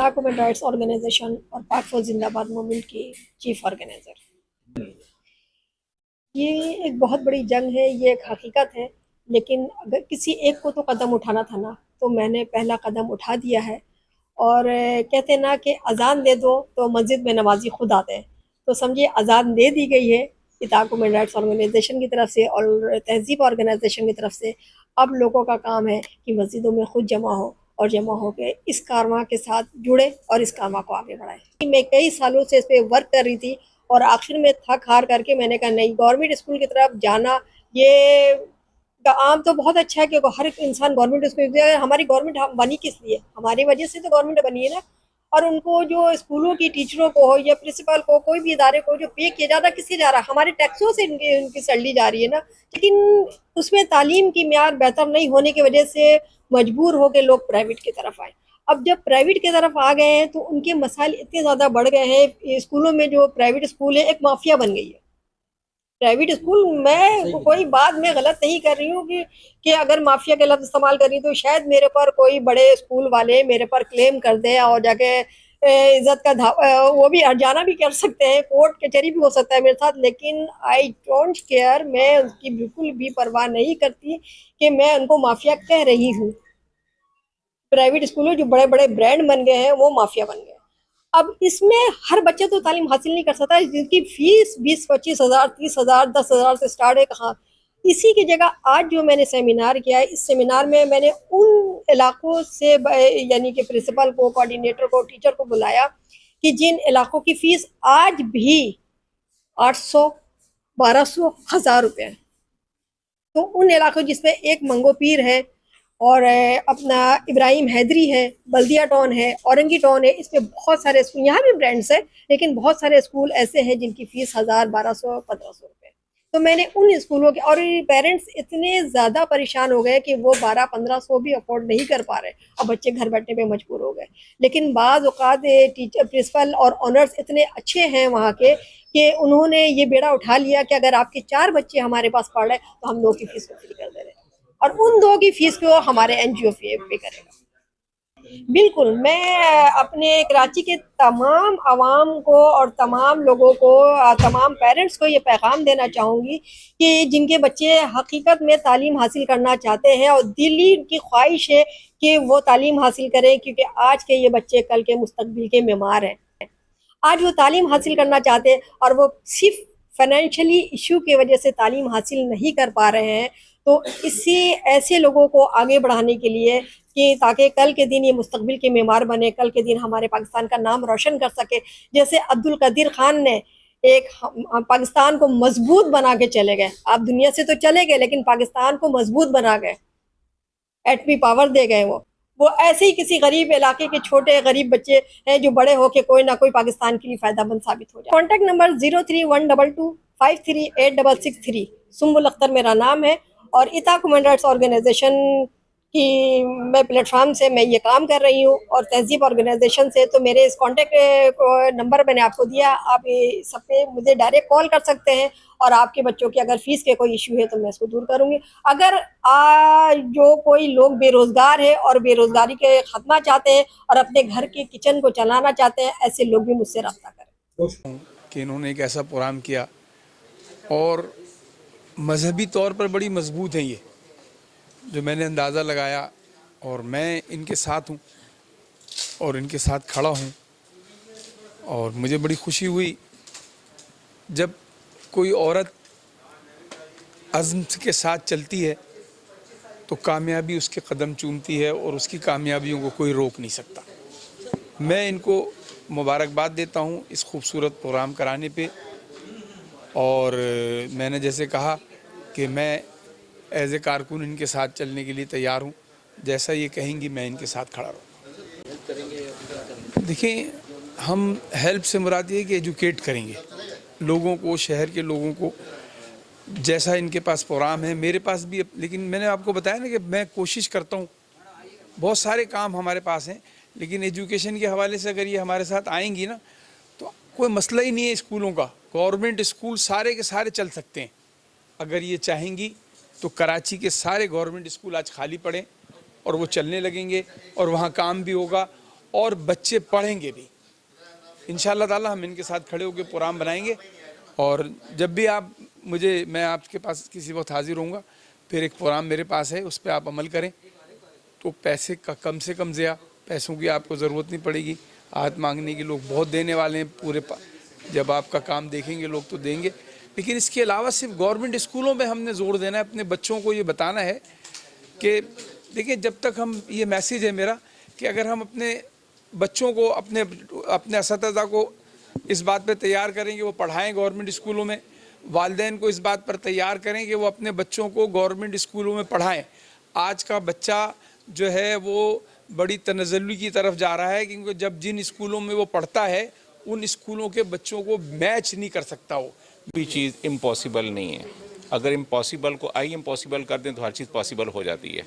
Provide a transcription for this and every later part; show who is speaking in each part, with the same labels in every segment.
Speaker 1: इताक human rights organisation और पाक for जिंदाबाद मूवमेंट की चीफ ऑर्गेनाइजर। ये एक बहुत बड़ी जंग है, ये एक हकीकत है, लेकिन अगर किसी एक को तो कदम उठाना था ना, तो मैंने पहला कदम उठा दिया है। और कहते हैं ना कि अजान दे दो तो मस्जिद में नमाजी खुद आते हैं, तो समझिए अजान दे दी गई है इताक ह्यूमन राइट्स ऑर्गेनाइजेशन की तरफ से और तहजीब ऑर्गेनाइजेशन की तरफ से। अब लोगों का काम है कि मस्जिदों में खुद जमा हो और जमा हो के इस कारवां के साथ जुड़े और इस कारवां को आगे बढ़ाएं। मैं कई सालों से इस पर वर्क कर रही थी और आखिर में थक हार करके मैंने कहा नहीं, गवर्नमेंट स्कूल की तरफ जाना ये आम तो बहुत अच्छा है कि हर एक इंसान गवर्नमेंट स्कूल, हमारी गवर्नमेंट बनी किस लिए, हमारी वजह से तो गवर्नमेंट बनी है ना। और उनको जो स्कूलों की टीचरों को या प्रिंसिपल को, कोई भी इदारे को जो पे किया जा रहा, किससे जा रहा है, हमारे टैक्सों से उनकी सैलरी जा रही है ना। लेकिन उसमें तालीम की म्यार बेहतर नहीं होने की वजह से मजबूर हो के लोग प्राइवेट की तरफ आए। अब जब प्राइवेट की तरफ आ गए हैं तो उनके मसाइल इतने ज़्यादा बढ़ गए हैं। स्कूलों में जो प्राइवेट स्कूल है, एक माफिया बन गई है प्राइवेट स्कूल। मैं कोई बात में गलत नहीं कर रही हूँ कि अगर माफिया के लफ्ज़ इस्तेमाल कर रही हूँ तो शायद मेरे पर कोई बड़े स्कूल वाले मेरे पर क्लेम कर दें और जाके इज्जत का वो भी हर्जाना भी कर सकते हैं, कोर्ट कचहरी भी हो सकता है मेरे साथ। लेकिन आई डोंट केयर, मैं उसकी बिल्कुल भी परवाह नहीं करती कि मैं उनको माफिया कह रही हूँ। प्राइवेट स्कूलों जो बड़े बड़े ब्रांड बन गए हैं वो माफिया बन गए। अब इसमें हर बच्चे तो तालीम हासिल नहीं कर सकता, जिनकी फीस 20-25 हज़ार, 30 हज़ार, 10 हज़ार से स्टार्ट है। कहाँ इसी की जगह आज जो मैंने सेमिनार किया है, इस सेमिनार में मैंने उन इलाकों से यानी कि प्रिंसिपल को, कोऑर्डिनेटर को, टीचर को बुलाया कि जिन इलाकों की फीस आज भी 800, 1200, 1000 रुपये है। तो उन इलाकों जिसमें एक मंगो पीर है और अपना इब्राहिम हैदरी है, बल्दिया टाउन है, औरंगी टाउन है, इसमें बहुत सारे स्कूल, यहाँ भी ब्रांड्स है लेकिन बहुत सारे स्कूल ऐसे हैं जिनकी फ़ीस 1000, 1200, 1500 रुपये। तो मैंने उन स्कूलों के, और पेरेंट्स इतने ज़्यादा परेशान हो गए कि वो 1200-1500 भी अफोर्ड नहीं कर पा रहे और बच्चे घर बैठने पे मजबूर हो गए। लेकिन बाज़ औक़ात टीचर, प्रिंसिपल और ऑनर्स इतने अच्छे हैं वहाँ के कि उन्होंने ये बेड़ा उठा लिया कि अगर आपके 4 बच्चे हमारे पास पढ़ रहे हैं तो हम 2 की फ़ीस को फ्री कर दे रहे हैं और उन 2 की फ़ीस को हमारे एनजीओ पे करेगा। बिल्कुल, मैं अपने कराची के तमाम आवाम को और तमाम लोगों को, तमाम पेरेंट्स को ये पैगाम देना चाहूँगी कि जिनके बच्चे हकीकत में तालीम हासिल करना चाहते हैं और दिली उनकी ख्वाहिश है कि वो तालीम हासिल करें, क्योंकि आज के ये बच्चे कल के मुस्तकबिल के मेमार हैं। आज वो तालीम हासिल करना चाहते हैं और वो सिर्फ फाइनेंशियली इशू की वजह से तालीम हासिल नहीं कर पा रहे हैं। तो इसी ऐसे लोगों को आगे बढ़ाने के लिए कि ताकि कल के दिन ये मुस्तकबिल के मेमार बने, कल के दिन हमारे पाकिस्तान का नाम रोशन कर सके। जैसे अब्दुल कदीर खान ने एक पाकिस्तान को मजबूत बना के चले गए। आप दुनिया से तो चले गए लेकिन पाकिस्तान को मजबूत बना गए, एटमी पावर दे गए। वो ऐसे ही किसी गरीब इलाके के छोटे गरीब बच्चे हैं जो बड़े होके कोई ना कोई पाकिस्तान के लिए फ़ायदामंद साबित हो जाए। Contact number 0312253863। सुम्बुल अख्तर मेरा नाम है और इताक ह्यूमन राइट्स ऑर्गेनाइजेशन की मैं प्लेटफार्म से मैं ये काम कर रही हूँ और तहजीब ऑर्गेनाइजेशन से। तो मेरे इस कॉन्टैक्ट नंबर मैंने आपको दिया, आप सब पे मुझे डायरेक्ट कॉल कर सकते हैं और आपके बच्चों की अगर फ़ीस के कोई इशू है तो मैं इसको दूर करूँगी। अगर जो कोई लोग बेरोज़गार है और बेरोज़गारी के ख़त्मा चाहते हैं और अपने घर के किचन को चलाना चाहते हैं, ऐसे लोग भी मुझसे रब्ता करें।
Speaker 2: कि इन्होंने एक ऐसा प्रोग्राम किया और मजहबी तौर पर बड़ी मजबूत हैं ये, जो मैंने अंदाज़ा लगाया, और मैं इनके साथ हूँ और इनके साथ खड़ा हूँ। और मुझे बड़ी खुशी हुई जब कोई औरत अज़्म के साथ चलती है तो कामयाबी उसके कदम चूमती है और उसकी कामयाबियों को कोई रोक नहीं सकता। मैं इनको मुबारकबाद देता हूँ इस खूबसूरत प्रोग्राम कराने पे। और मैंने जैसे कहा कि मैं एज़ ए कारकुन इनके साथ चलने के लिए तैयार हूँ, जैसा ये कहेंगी मैं इनके साथ खड़ा रहूँगा। देखिए, हम हेल्प से मुराद ये कि एजुकेट करेंगे लोगों को, शहर के लोगों को, जैसा इनके पास प्रोग्राम है मेरे पास भी। लेकिन मैंने आपको बताया ना कि मैं कोशिश करता हूँ, बहुत सारे काम हमारे पास हैं, लेकिन एजुकेशन के हवाले से अगर ये हमारे साथ आएंगी ना तो कोई मसला ही नहीं है स्कूलों का। गवर्नमेंट स्कूल सारे के सारे चल सकते हैं अगर ये चाहेंगी तो। कराची के सारे गवर्नमेंट स्कूल आज खाली पड़े और वो चलने लगेंगे और वहाँ काम भी होगा اور بچے پڑھیں گے بھی. انشاءاللہ تعالی ہم ان کے ساتھ کھڑے ہو کے پروگرام بنائیں گے, اور جب بھی میں آپ کے پاس کسی وقت حاضر ہوں گا. پھر ایک پروگرام میرے پاس ہے, اس پہ آپ عمل کریں تو پیسے کا کم سے کم ضیاع, پیسوں کی آپ کو ضرورت نہیں پڑے گی. ہاتھ مانگنے کی لوگ بہت دینے والے ہیں, جب آپ کا کام دیکھیں گے لوگ تو دیں گے. لیکن اس کے علاوہ صرف گورنمنٹ اسکولوں میں ہم نے زور دینا ہے. اپنے بچوں کو یہ بتانا ہے کہ دیکھیں, جب تک ہم, یہ میسیج ہے میرا کہ اگر ہم اپنے بچوں کو, اپنے اساتذہ کو اس بات پہ تیار کریں کہ وہ پڑھائیں گورنمنٹ اسکولوں میں, والدین کو اس بات پر تیار کریں کہ وہ اپنے بچوں کو گورنمنٹ اسکولوں میں پڑھائیں. آج کا بچہ جو ہے وہ بڑی تنزلی کی طرف جا رہا ہے, کیونکہ جب جن اسکولوں میں وہ پڑھتا ہے ان اسکولوں کے بچوں کو میچ نہیں کر سکتا وہ.
Speaker 3: کوئی چیز امپاسبل نہیں ہے. اگر امپاسبل کو امپاسبل کر دیں تو ہر چیز پاسبل ہو جاتی ہے.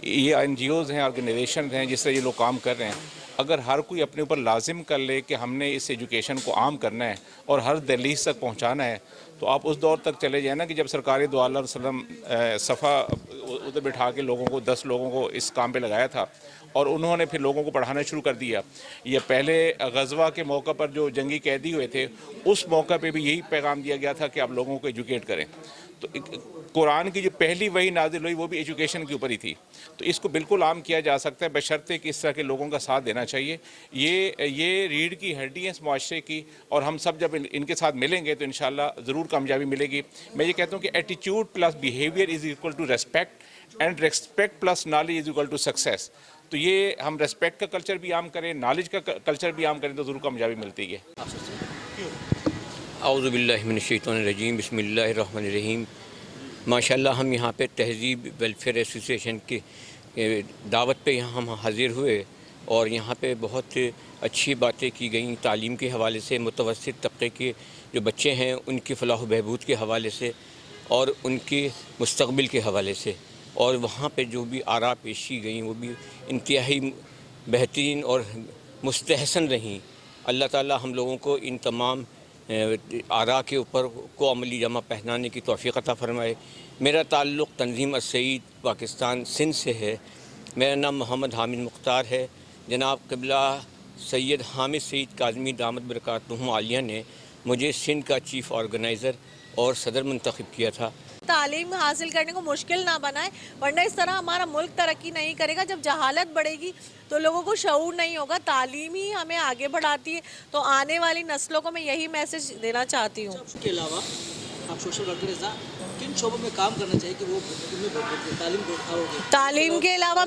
Speaker 3: یہ این جی اوز ہیں, آرگنائزیشن ہیں جس سے یہ لوگ کام کر رہے ہیں. اگر ہر کوئی اپنے اوپر لازم کر لے کہ ہم نے اس ایجوکیشن کو عام کرنا ہے اور ہر دہلیز تک پہنچانا ہے, تو آپ اس دور تک چلے جائیں نا کہ جب سرکار دو علیہ وسلم صفحہ ادھر بٹھا کے لوگوں کو 10 لوگوں کو اس کام پہ لگایا تھا اور انہوں نے پھر لوگوں کو پڑھانا شروع کر دیا. یہ پہلے غزوہ کے موقع پر جو جنگی قیدی ہوئے تھے اس موقع پہ بھی یہی پیغام دیا گیا تھا کہ آپ لوگوں کو ایجوکیٹ کریں. تو قرآن کی جو پہلی وحی نازل ہوئی وہ بھی ایجوکیشن کے اوپر ہی تھی. تو اس کو بالکل عام کیا جا سکتا ہے بشرطے کہ اس طرح کے لوگوں کا ساتھ دینا چاہیے. یہ ریڑھ کی ہڈی ہے اس معاشرے کی, اور ہم سب جب ان کے ساتھ ملیں گے تو انشاءاللہ ضرور کامیابی ملے گی. میں یہ کہتا ہوں کہ attitude plus behaviour is equal to respect, and respect plus knowledge is equal to success. تو یہ ہم ریسپیکٹ کا کلچر بھی عام کریں, نالج کا کلچر بھی عام کریں تو ضرور کامیابی ملتی ہے.
Speaker 4: اعوذ باللہ من الشیطان الرجیم, بسم اللہ الرحمن الرحیم. ماشاءاللہ ہم یہاں پہ تہذیب ویلفیئر ایسوسیشن کی دعوت پہ یہاں ہم حاضر ہوئے, اور یہاں پہ بہت اچھی باتیں کی گئیں تعلیم کے حوالے سے, متوسط طبقے کے جو بچے ہیں ان کی فلاح و بہبود کے حوالے سے اور ان کے مستقبل کے حوالے سے. اور وہاں پہ جو بھی آراء پیش کی گئیں وہ بھی انتہائی بہترین اور مستحسن رہیں. اللہ تعالی ہم لوگوں کو ان تمام آراء کے اوپر کو عملی جامہ پہنانے کی توفیق عطا فرمائے. میرا تعلق تنظیم السعید پاکستان سندھ سے ہے. میرا نام محمد حامد مختار ہے. جناب قبلہ سید حامد سعید کاظمی دامت برکاتہم عالیہ نے مجھے سندھ کا چیف آرگنائزر اور صدر منتخب کیا تھا.
Speaker 5: تعلیم حاصل کرنے کو مشکل نہ بنائے, ورنہ اس طرح ہمارا ملک ترقی نہیں کرے گا. جب جہالت بڑھے گی تو لوگوں کو شعور نہیں ہوگا. تعلیم ہی ہمیں آگے بڑھاتی ہے. تو آنے والی نسلوں کو میں یہی میسج دینا چاہتی ہوں.
Speaker 6: اس کے علاوہ آپ سوشل ورکر کن شعبوں میں کام کرنا چاہیے کہ وہ تعلیم کو اٹھاؤ گے؟
Speaker 5: تعلیم کے علاوہ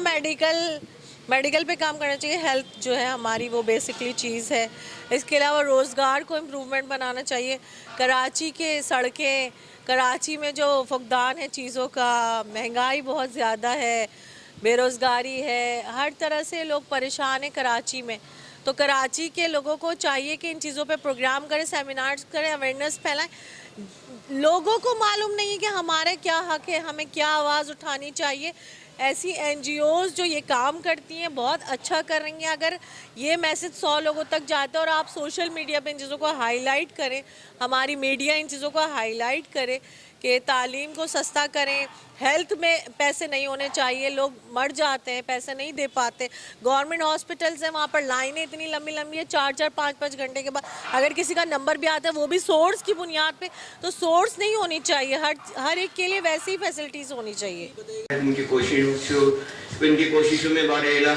Speaker 5: میڈیکل پہ کام کرنا چاہیے. ہیلتھ جو ہے ہماری وہ بیسکلی چیز ہے. اس کے علاوہ روزگار کو امپرومنٹ بنانا چاہیے. کراچی کے سڑکیں, کراچی میں جو فقدان ہے چیزوں کا, مہنگائی بہت زیادہ ہے, بے روزگاری ہے, ہر طرح سے لوگ پریشان ہیں کراچی میں. تو کراچی کے لوگوں کو چاہیے کہ ان چیزوں پہ پروگرام کریں, سیمینارز کریں, اویئرنیس پھیلائیں. لوگوں کو معلوم نہیں ہے کہ ہمارے کیا حق ہے, ہمیں کیا آواز اٹھانی چاہیے. ایسی این جی اوز جو یہ کام کرتی ہیں بہت اچھا کر رہی ہیں. اگر یہ میسج 100 لوگوں تک جاتا ہے اور آپ سوشل میڈیا پہ ان چیزوں کو ہائی لائٹ کریں, ہماری میڈیا ان چیزوں کو ہائی لائٹ کرے کہ تعلیم کو سستا کریں. ہیلتھ میں پیسے نہیں ہونے چاہیے, لوگ مر جاتے ہیں, پیسے نہیں دے پاتے. گورنمنٹ ہاسپٹلز ہیں, وہاں پر لائنیں اتنی لمبی لمبی ہیں, 4-4 5-5 گھنٹے کے بعد اگر کسی کا نمبر بھی آتا ہے وہ بھی سورس کی بنیاد پہ. تو سورس نہیں ہونی چاہیے, ہر ایک کے لیے ویسی فیسلٹیز ہونی چاہیے.
Speaker 7: ان کی کوششوں میں بار الہ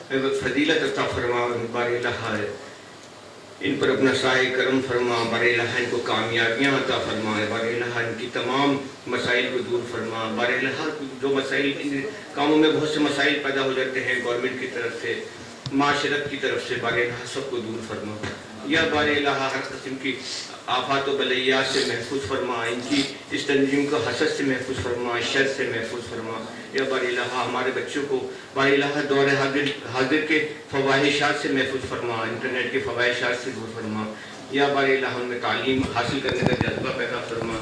Speaker 7: فضیلت عطا فرما, بار الہ ان پر اپنا سائے کرم فرما, بار الہ ان کو کامیابیاں عطا فرما, بار الہ ان کی تمام مسائل کو دور فرما. بار الہ جو مسائل, ان کاموں میں بہت سے مسائل پیدا ہو جاتے ہیں گورنمنٹ کی طرف سے, معاشرت کی طرف سے, بار الہ سب کو دور فرما. یا بار الہ ہر قسم کی آفات و بلیات سے محفوظ فرما, ان کی اس تنظیم کو حسد سے محفوظ فرما, شر سے محفوظ فرما. یا بار الہ ہمارے بچوں کو بار الہ دور حاضر کے فواہشات سے محفوظ فرما, انٹرنیٹ کے فواہشات سے دور فرما. یا بار الہ ان میں تعلیم حاصل کرنے کا جذبہ پیدا فرما.